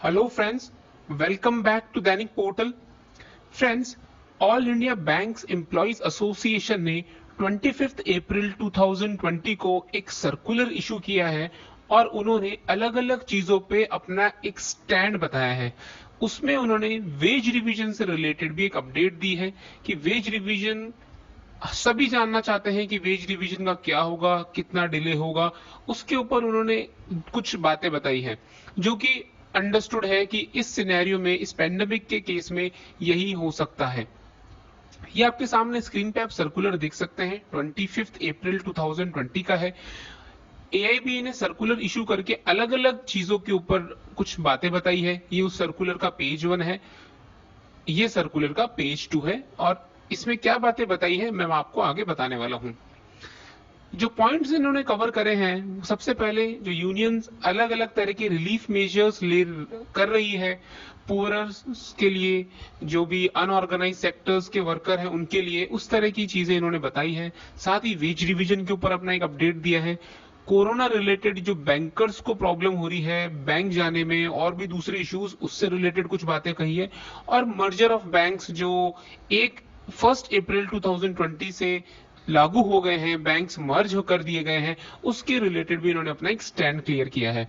Hello friends, welcome back to Dainik portal. Friends, all India banks employees association ने 25 अप्रैल 2020 को एक circular issue किया है और उन्होंने अलग अलग चीजों पे अपना एक स्टैंड बताया है। उसमें उन्होंने वेज रिवीजन से रिलेटेड भी एक अपडेट दी है कि वेज रिवीजन सभी जानना चाहते हैं कि वेज रिवीजन का क्या होगा, कितना डिले होगा। उसके ऊपर उन्होंने कुछ बातें बताई हैं जो कि अंडरस्टूड है कि इस सिनेरियो में, इस पेंडेमिक के केस में यही हो सकता है। ये आपके सामने स्क्रीन पे आप सर्कुलर देख सकते हैं, 25 अप्रैल 2020 का है। एआईबी ने सर्कुलर इशू करके अलग अलग चीजों के ऊपर कुछ बातें बताई है। ये उस सर्कुलर का पेज 1 है, ये सर्कुलर का पेज 2 है और इसमें क्या बातें बताई है मैं आपको आगे बताने वाला हूं। जो पॉइंट्स इन्होंने कवर करे हैं, सबसे पहले जो यूनियंस अलग अलग तरह के रिलीफ मेजर्स ले कर रही है पुअर्स के लिए, जो भी अनऑर्गेनाइज सेक्टर्स के वर्कर हैं उनके लिए, उस तरह की चीजें इन्होंने बताई है। साथ ही वेज रिवीजन के ऊपर अपना एक अपडेट दिया है। कोरोना रिलेटेड जो बैंकर्स को प्रॉब्लम हो रही है बैंक जाने में और भी दूसरे इश्यूज, उससे रिलेटेड कुछ बातें कही है। और मर्जर ऑफ बैंक्स जो 1 अप्रैल 2020 से लागू हो गए हैं, बैंक्स मर्ज कर दिए गए हैं, उसके रिलेटेड भी इन्होंने अपना एक स्टैंड क्लियर किया है।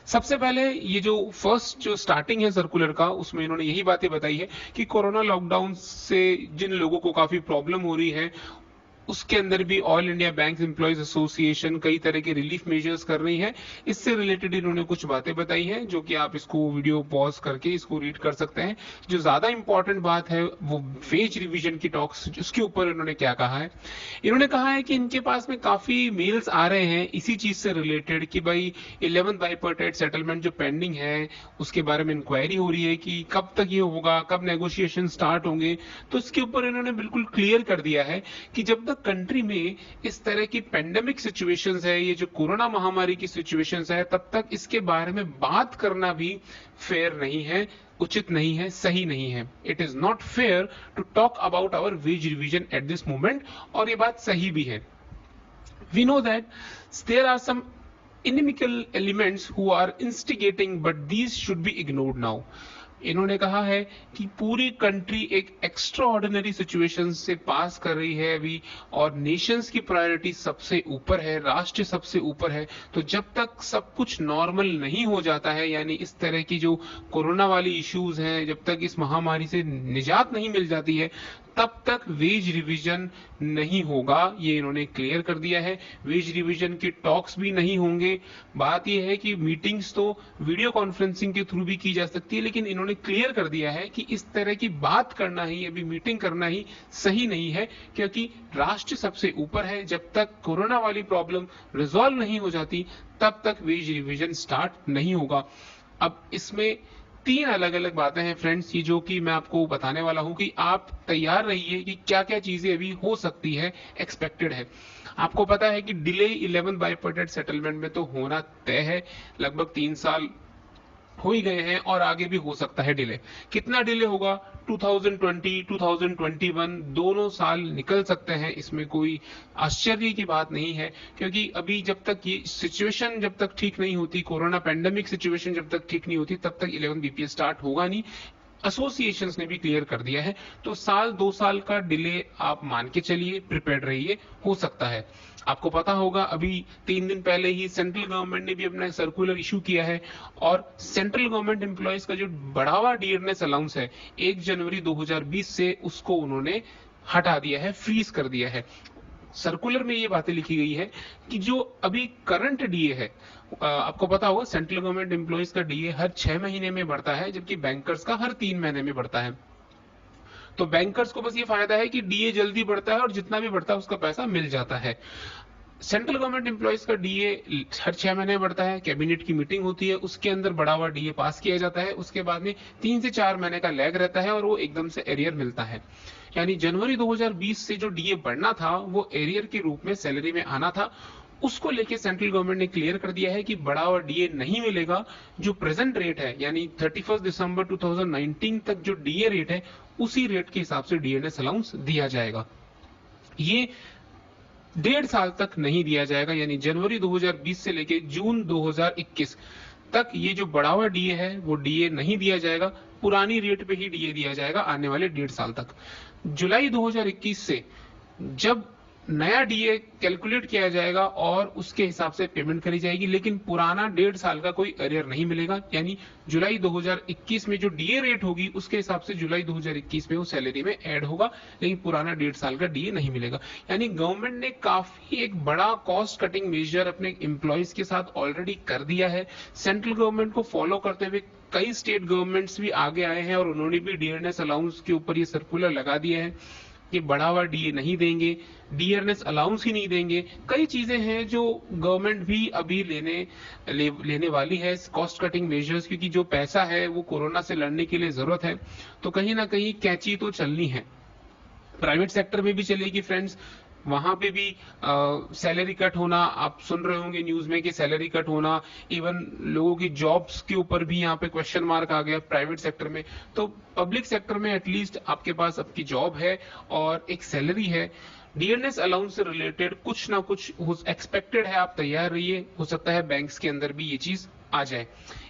सबसे पहले ये जो फर्स्ट जो स्टार्टिंग है सर्कुलर का, उसमें इन्होंने यही बातें बताई है कि कोरोना लॉकडाउन से जिन लोगों को काफी प्रॉब्लम हो रही है, उसके अंदर भी all India bank employees association कई तरह के रिलीफ मेजर्स कर रही है। इससे रिलेटेड इन्होंने कुछ बातें बताई हैं जो कि आप इसको वीडियो पॉज करके इसको रीड कर सकते हैं। जो ज्यादा इंपॉर्टेंट बात है वो वेज रिवीजन की टॉक्स, उसके ऊपर इन्होंने क्या कहा है। इन्होंने कहा है कि इनके पास में काफी मेल्स आ रहे हैं इसी चीज से रिलेटेड कि भाई 11th बाइपर्टाइट सेटलमेंट जो पेंडिंग है उसके बारे में इंक्वायरी हो रही है कि कब तक ये होगा, कब नेगोशिएशन स्टार्ट होंगे। तो इसके ऊपर इन्होंने बिल्कुल क्लियर कर दिया है कि जब तक कंट्री में इस तरह की पेंडेमिक सिचुएशंस है, ये जो कोरोना महामारी की सिचुएशंस है, तब तक इसके बारे में बात करना भी फेयर नहीं है, उचित नहीं है, सही नहीं है। It is not fair to talk about our wage revision at this moment. और ये बात सही भी है। We know that there are some inimical elements who are instigating, but these should be ignored now. इन्होंने कहा है कि पूरी कंट्री एक एक्स्ट्रा ऑर्डिनरी सिचुएशन से पास कर रही है अभी, और नेशंस की प्रायोरिटी सबसे ऊपर है, राष्ट्र सबसे ऊपर है। तो जब तक सब कुछ नॉर्मल नहीं हो जाता है, यानी इस तरह की जो कोरोना वाली इश्यूज हैं, जब तक इस महामारी से निजात नहीं मिल जाती है, तब तक वेज रिवीजन नहीं होगा। ये इन्होंने क्लियर कर दिया है। वेज रिवीजन के टॉक्स भी नहीं होंगे। बात यह है कि मीटिंग्स तो वीडियो कॉन्फ्रेंसिंग के थ्रू भी की जा सकती है, लेकिन इन्होंने क्लियर कर दिया है कि इस तरह की बात करना ही, अभी मीटिंग करना ही सही नहीं है, क्योंकि राष्ट्र सबसे ऊपर है। जब तक कोरोना वाली प्रॉब्लम रिजॉल्व नहीं हो जाती, तब तक वेज रिवीजन स्टार्ट नहीं होगा। अब इसमें 3 अलग अलग बातें हैं फ्रेंड्स, ये जो कि मैं आपको बताने वाला हूं कि आप तैयार रहिए कि क्या क्या चीजें अभी हो सकती है, एक्सपेक्टेड है। आपको पता है कि डिले 11th बाइपर्टाइट सेटलमेंट में तो होना तय है। लगभग 3 साल हो ही गए हैं और आगे भी हो सकता है डिले। कितना डिले होगा? 2020, 2021 दोनों साल निकल सकते हैं। इसमें कोई आश्चर्य की बात नहीं है, क्योंकि अभी जब तक ये सिचुएशन जब तक ठीक नहीं होती, कोरोना पेंडेमिक सिचुएशन जब तक ठीक नहीं होती, तब तक 11 बीपीएस स्टार्ट होगा नहीं। एसोसिएशंस ने भी क्लियर कर दिया है। तो साल 2 साल का डिले आप मान के चलिए, प्रिपेयर्ड रहिए, हो सकता है। आपको पता होगा अभी 3 दिन पहले ही सेंट्रल गवर्नमेंट ने भी अपना सर्कुलर इशू किया है और सेंट्रल गवर्नमेंट एम्प्लॉयज का जो बढ़ावा डियरनेस अलाउंस है 1 जनवरी 2020 से, उसको उन्होंने हटा दिया है, फ्रीज कर दिया है। सर्कुलर में ये बातें लिखी गई है कि जो अभी करंट डीए है, आपको पता होगा सेंट्रल गवर्नमेंट एम्प्लॉयज का डीए हर 6 महीने में बढ़ता है, जबकि बैंकर्स का हर 3 महीने में बढ़ता है। तो बैंकर्स को बस ये फायदा है कि डीए जल्दी बढ़ता है और जितना भी बढ़ता है उसका पैसा मिल जाता है। सेंट्रल गवर्नमेंट एम्प्लॉयज का डीए हर 6 महीने में बढ़ता है, कैबिनेट की मीटिंग होती है, उसके अंदर बढ़ा हुआ डीए पास किया जाता है। उसके बाद में 3 से 4 महीने का लैग रहता है और वो एकदम से एरियर मिलता है। यानी जनवरी 2020 से जो डीए बढ़ना था वो एरियर के रूप में सैलरी में आना था। उसको लेके सेंट्रल गवर्नमेंट ने क्लियर कर दिया है कि बढ़ा हुआ डीए नहीं मिलेगा। जो प्रेजेंट रेट है, यानी 31 दिसंबर 2019 तक जो डीए रेट है, उसी रेट के हिसाब से डीएनएस अलाउंस दिया जाएगा। ये 1.5 साल तक नहीं दिया जाएगा, यानी जनवरी 2020 से लेके जून 2021 तक ये जो बढ़ा हुआ डीए है वो डीए नहीं दिया जाएगा, पुरानी रेट पे ही डीए दिया जाएगा आने वाले 1.5 साल तक। जुलाई 2021 से जब नया डीए कैलकुलेट किया जाएगा और उसके हिसाब से पेमेंट करी जाएगी, लेकिन पुराना 1.5 साल का कोई अरियर नहीं मिलेगा। यानी जुलाई 2021 में जो डीए रेट होगी उसके हिसाब से जुलाई 2021 में वो सैलरी में ऐड होगा, लेकिन पुराना 1.5 साल का डीए नहीं मिलेगा। यानी गवर्नमेंट ने काफी एक बड़ा कॉस्ट कटिंग मेजर अपने एम्प्लॉयज के साथ ऑलरेडी कर दिया है। सेंट्रल गवर्नमेंट को फॉलो करते हुए कई स्टेट गवर्नमेंट्स भी आगे आए हैं और उन्होंने भी डियरनेस अलाउंस के ऊपर ये सर्कुलर लगा दिया है कि बढ़ावा डीए नहीं देंगे, डियरनेस अलाउंस ही नहीं देंगे। कई चीजें हैं जो गवर्नमेंट भी अभी लेने वाली है कॉस्ट कटिंग मेजर्स, क्योंकि जो पैसा है वो कोरोना से लड़ने के लिए जरूरत है, तो कहीं ना कहीं कैंची तो चलनी है। प्राइवेट सेक्टर में भी चलेगी फ्रेंड्स, वहां पे भी सैलरी कट होना, आप सुन रहे होंगे न्यूज में कि सैलरी कट होना, इवन लोगों की जॉब्स के ऊपर भी यहाँ पे क्वेश्चन मार्क आ गया प्राइवेट सेक्टर में। तो पब्लिक सेक्टर में एटलीस्ट आपके पास आपकी जॉब है और एक सैलरी है। डियरनेस अलाउंस से रिलेटेड कुछ ना कुछ एक्सपेक्टेड है, आप तैयार रहिए, हो सकता है बैंक्स के अंदर भी ये चीज आ जाए।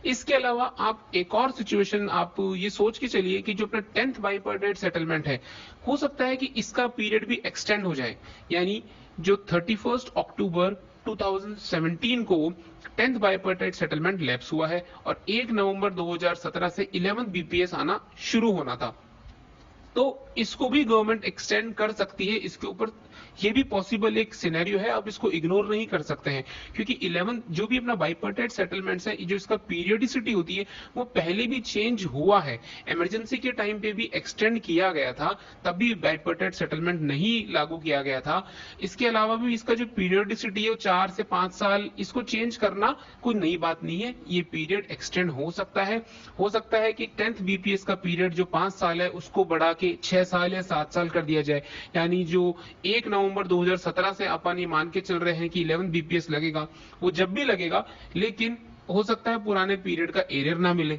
इसके अलावा आप एक और सिचुएशन आप ये सोच के चलिए कि जो अपना 10th बाइपर्डेट सेटलमेंट है, हो सकता है कि इसका पीरियड भी एक्सटेंड हो जाए। यानी जो 31 अक्टूबर 2017 को 10th बाइपर्डेट सेटलमेंट लैप्स हुआ है और 1 नवंबर 2017 से 11th बीपीएस आना शुरू होना था, तो इसको भी गवर्नमेंट एक्सटेंड कर सकती है। इसके ऊपर ये भी पॉसिबल एक सिनेरियो है, आप इसको इग्नोर नहीं कर सकते हैं, क्योंकि 11 जो भी अपना बाइपर्डेट सेटलमेंट्स है, जो इसका पीरियडिसिटी होती है वो पहले भी चेंज हुआ है। इमरजेंसी के टाइम पे भी एक्सटेंड किया गया था, तब भी बाइपर्डेट सेटलमेंट नहीं लागू किया गया था। इसके अलावा भी इसका जो पीरियडिसिटी है वो 4 से 5 साल, इसको चेंज करना कोई नई बात नहीं है। ये पीरियड एक्सटेंड हो सकता है। हो सकता है कि 10th बीपीएस का पीरियड जो 5 साल है उसको बढ़ा के 6 साल या 7 साल कर दिया जाए। यानी जो 1 नवंबर 2017 से अपन ये मान के चल रहे हैं कि 11 बीपीएस लगेगा, वो जब भी लगेगा, लेकिन हो सकता है पुराने पीरियड का एरियर ना मिले।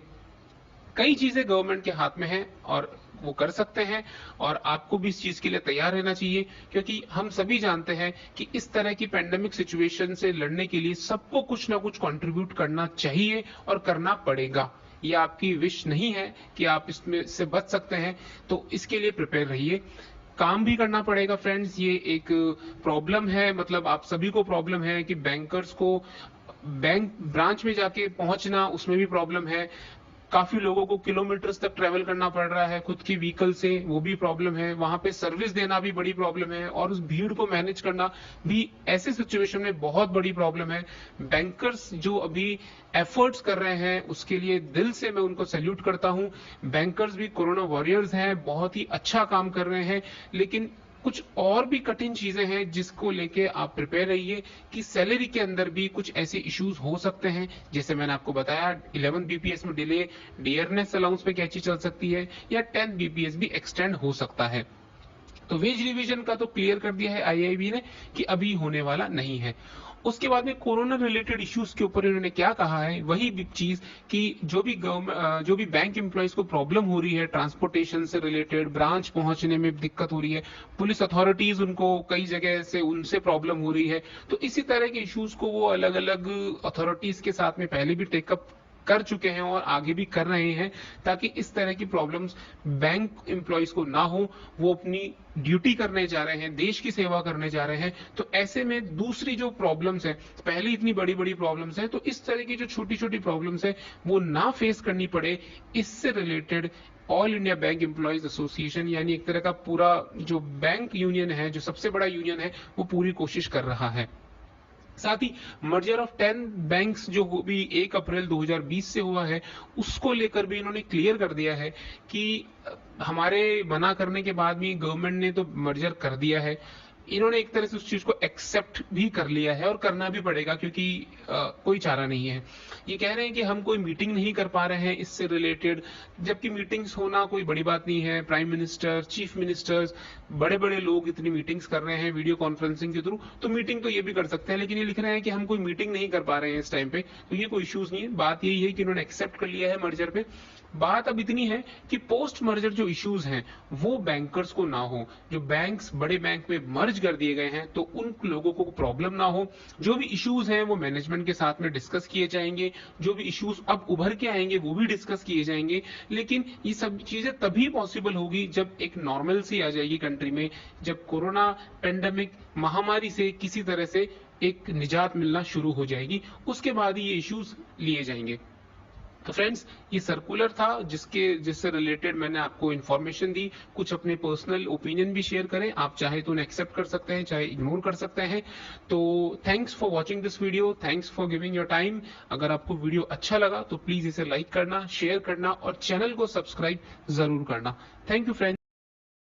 कई चीजें गवर्नमेंट के हाथ में है और वो कर सकते हैं, और आपको भी इस चीज के लिए तैयार रहना चाहिए, क्योंकि हम सभी जानते हैं कि इस तरह की पैंडेमिक सिचुएशन से लड़ने के लिए सबको कुछ ना कुछ कंट्रीब्यूट करना चाहिए और करना पड़ेगा। ये आपकी विश नहीं है कि आप इसमें से बच सकते हैं, तो इसके लिए प्रिपेयर रहिए। काम भी करना पड़ेगा फ्रेंड्स, ये एक प्रॉब्लम है, मतलब आप सभी को प्रॉब्लम है कि बैंकर्स को बैंक ब्रांच में जाके पहुंचना, उसमें भी प्रॉब्लम है। काफी लोगों को किलोमीटर्स तक ट्रेवल करना पड़ रहा है खुद की व्हीकल से, वो भी प्रॉब्लम है। वहां पे सर्विस देना भी बड़ी प्रॉब्लम है, और उस भीड़ को मैनेज करना भी ऐसे सिचुएशन में बहुत बड़ी प्रॉब्लम है। बैंकर्स जो अभी एफर्ट्स कर रहे हैं उसके लिए दिल से मैं उनको सैल्यूट करता हूं। बैंकर्स भी कोरोना वॉरियर्स हैं, बहुत ही अच्छा काम कर रहे हैं, लेकिन कुछ और भी कठिन चीजें हैं जिसको लेके आप प्रिपेयर रहिए कि सैलरी के अंदर भी कुछ ऐसे इश्यूज हो सकते हैं। जैसे मैंने आपको बताया 11 बीपीएस में डिले, डियरनेस अलाउंस पे कैची चल सकती है, या 10 बीपीएस भी एक्सटेंड हो सकता है। तो वेज रिवीजन का तो क्लियर कर दिया है आईआईबी ने कि अभी होने वाला नहीं है। उसके बाद में कोरोना रिलेटेड इश्यूज के ऊपर इन्होंने क्या कहा है, वही बिग चीज कि जो भी बैंक एम्प्लॉयज को प्रॉब्लम हो रही है ट्रांसपोर्टेशन से रिलेटेड, ब्रांच पहुंचने में दिक्कत हो रही है, पुलिस अथॉरिटीज उनको कई जगह से उनसे प्रॉब्लम हो रही है, तो इसी तरह के इश्यूज को वो अलग अलग अथॉरिटीज के साथ में पहले भी टेकअप कर चुके हैं और आगे भी कर रहे हैं, ताकि इस तरह की प्रॉब्लम्स बैंक एम्प्लॉयज को ना हो। वो अपनी ड्यूटी करने जा रहे हैं, देश की सेवा करने जा रहे हैं, तो ऐसे में दूसरी जो प्रॉब्लम्स हैं, पहले इतनी बड़ी बड़ी प्रॉब्लम्स हैं, तो इस तरह की जो छोटी छोटी प्रॉब्लम्स है वो ना फेस करनी पड़े, इससे related all India bank employees association, यानी एक तरह का पूरा जो बैंक यूनियन है, जो सबसे बड़ा यूनियन है, वो पूरी कोशिश कर रहा है। साथ ही मर्जर ऑफ 10 बैंक्स जो भी 1 अप्रैल 2020 से हुआ है, उसको लेकर भी इन्होंने क्लियर कर दिया है कि हमारे मना करने के बाद भी गवर्नमेंट ने तो मर्जर कर दिया है। इन्होंने एक तरह से उस चीज को एक्सेप्ट भी कर लिया है और करना भी पड़ेगा, क्योंकि कोई चारा नहीं है। ये कह रहे हैं कि हम कोई मीटिंग नहीं कर पा रहे हैं इससे रिलेटेड, जबकि मीटिंग्स होना कोई बड़ी बात नहीं है। प्राइम मिनिस्टर, चीफ मिनिस्टर्स, बड़े बड़े लोग इतनी मीटिंग्स कर रहे हैं वीडियो कॉन्फ्रेंसिंग के थ्रू, तो मीटिंग तो ये भी कर सकते हैं, लेकिन ये लिख रहे हैं कि हम कोई मीटिंग नहीं कर पा रहे हैं इस टाइम पे, तो ये कोई इश्यूज नहीं है। बात यही है कि उन्होंने एक्सेप्ट कर लिया है मर्जर पे। बात अब इतनी है कि पोस्ट मर्जर जो इश्यूज हैं वो बैंकर्स को ना हो। जो बैंक्स बड़े बैंक में मर्ज मर्ज कर दिए गए हैं, तो उन लोगों को प्रॉब्लम ना हो। जो भी इश्यूज हैं वो मैनेजमेंट के साथ में डिस्कस किए जाएंगे, जो भी इश्यूज अब उभर के आएंगे वो भी डिस्कस किए जाएंगे। लेकिन ये सब चीजें तभी पॉसिबल होगी जब एक नॉर्मलसी आ जाएगी कंट्री में, जब कोरोना पेंडेमिक महामारी से किसी तरह से एक निजात मिलना शुरू हो जाएगी, उसके बाद ही ये इश्यूज लिए जाएंगे। तो फ्रेंड्स, ये सर्कुलर था जिससे रिलेटेड मैंने आपको इन्फॉर्मेशन दी। कुछ अपने पर्सनल ओपिनियन भी शेयर करें, आप चाहे तो उन्हें एक्सेप्ट कर सकते हैं, चाहे इग्नोर कर सकते हैं। तो thanks for watching this video, thanks for giving your time. अगर आपको वीडियो अच्छा लगा तो प्लीज इसे लाइक करना, शेयर करना और चैनल को सब्सक्राइब जरूर करना। Thank you friends.